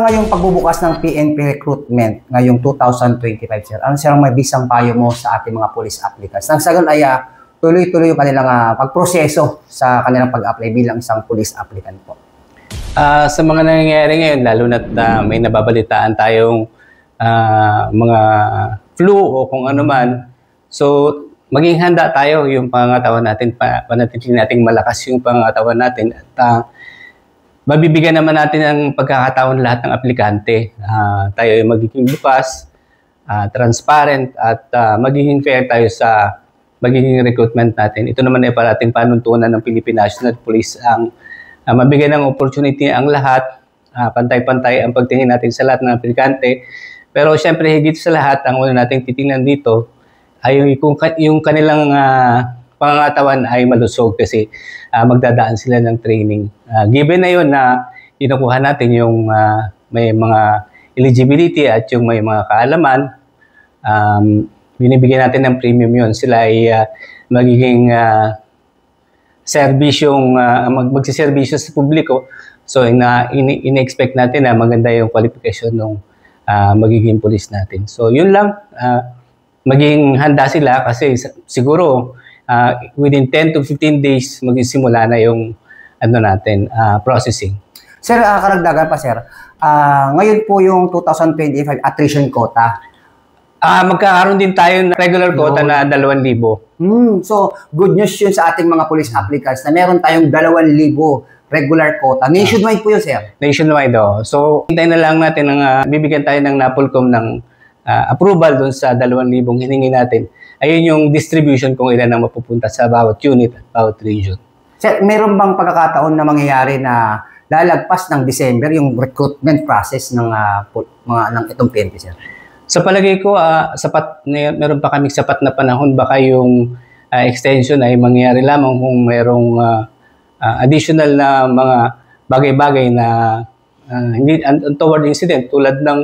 Ngayong pagbubukas ng PNP recruitment ngayong 2025, sir, ano sir ang may bisang payo mo sa ating mga police applicants? Nang sagon ay tuloy-tuloy yung kanilang pagproseso sa kanilang pag-apply bilang isang police applicant po. Sa mga nangyayari ngayon, lalo na may nababalitaan tayong mga flu o kung ano man, so maging handa tayo yung pangangatawan natin, panatili nating malakas yung pangangatawan natin at mabibigyan naman natin ang pagkakataon lahat ng aplikante. Tayo ay magiging bukas, transparent at magiging fair tayo sa magiging recruitment natin. Ito naman ay parating panuntunan ng Philippine National Police ang mabigyan ng opportunity ang lahat, pantay-pantay ang pagtingin natin sa lahat ng aplikante. Pero syempre higit sa lahat, ang una nating titingnan dito ay yung kanilang pangangatawan ay malusog kasi magdadaan sila ng training. Given na yun na kinukuha natin yung may mga eligibility at yung may mga kaalaman, binibigyan natin ng premium yun. Sila ay magiging serbisyong, magsiservisyo sa publiko. So ina-expect natin na maganda yung qualification ng magiging police natin. So yun lang, maging handa sila kasi siguro within 10 to 15 days magsisimula na yung processing. Sir, karagdagan pa sir, ngayon po yung 2025 attrition quota. Magkakaroon din tayo ng regular quota na 2,000. So, good news yun sa ating mga police applicants na meron tayong 2,000 regular quota. Nationwide po yun, sir? Nationwide, oh. So, hintayin na lang natin bibigyan tayo ng NAPOLCOM ng approval dun sa 2,000 hiningi natin. Ayun yung distribution kung ilan ang mapupunta sa bawat unit at bawat region. Sir, meron bang pagkakataon na mangyayari na lalagpas ng December yung recruitment process ng itong PNP, sir? Sa palagay ko, meron pa kaming sapat na panahon. Baka yung extension ay mangyayari lamang kung merong additional na mga bagay-bagay na hindi untoward incident tulad ng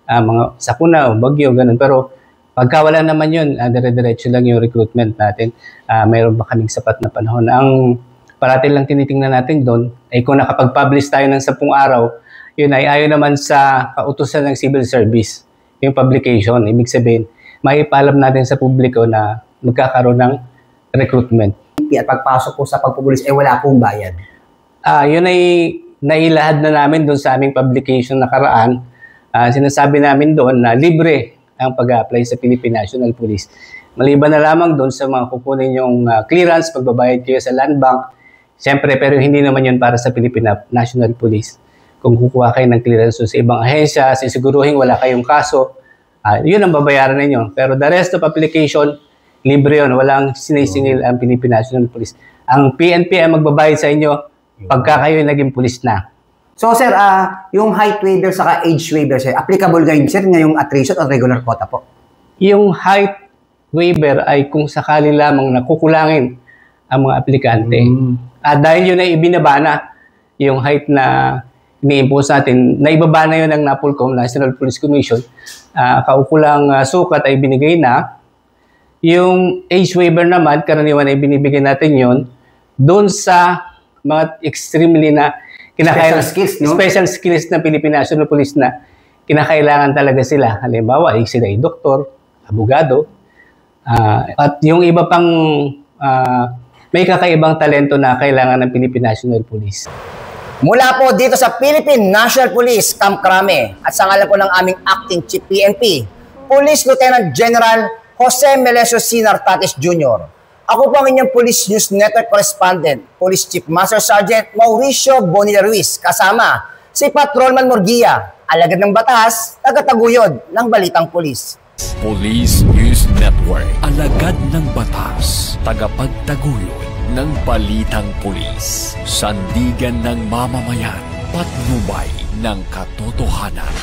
mga sakuna o bagyo, ganun. Pero pagka wala naman yun, dire-diretso lang yung recruitment natin. Mayroon pa kaming sapat na panahon. Ang parati lang tinitingnan natin doon ay kung nakapag-publish tayo ng 10 araw, yun ay ayon naman sa kautusan ng civil service. Yung publication, ibig sabihin, maipalam natin sa publiko na magkakaroon ng recruitment. At pagpasok po sa pagpupulis, wala pong bayad. Yun ay nailahad na namin doon sa aming publication nakaraan. Sinasabi namin doon na libre ang pag-apply sa Philippine National Police. Maliban na lamang doon sa mga kukunin yung clearance, pagbabayad kayo sa land bank. Siyempre, pero hindi naman yun para sa Philippine National Police. Kung kukuha kayo ng clearance sa ibang ahensya, sisiguruhin wala kayong kaso, yun ang babayaran ninyo. Pero the rest of application, libre yun. Walang sinisingil ang Philippine National Police. Ang PNP ay magbabayad sa inyo pagka kayo naging police na. So sir, yung height waiver saka age waiver, sir, applicable ngayon sir ngayong attrition o regular quota po? Yung height waiver ay kung sakali lamang nakukulangin ang mga aplikante. Dahil yun ay ibinaba na yung height na ini-impose natin, naibaba na yun ng NAPOLCOM, National Police Commission, kaukulang sukat ay binigay na. Yung age waiver naman, karaniwan ay binibigay natin yun doon sa mga extremely na special skills ng Philippine National Police na kinakailangan talaga sila. Halimbawa, sila ay doktor, abogado, at yung iba pang may kakaibang talento na kailangan ng Philippine National Police. Mula po dito sa Philippine National Police, Camp Crame, at sa ngalan po ng aming Acting Chief PNP, Police Lieutenant General Jose Melesio Sinar Tatis Jr. Ako po ang inyong Police News Network Correspondent, Police Chief Master Sergeant Mauricio Bonilla Ruiz, kasama si Patrolman Murguia, alagad ng batas, tagataguyod ng Balitang Pulis. Police News Network, alagad ng batas, tagapagtaguyod ng Balitang Pulis, sandigan ng mamamayan, patnubay ng katotohanan.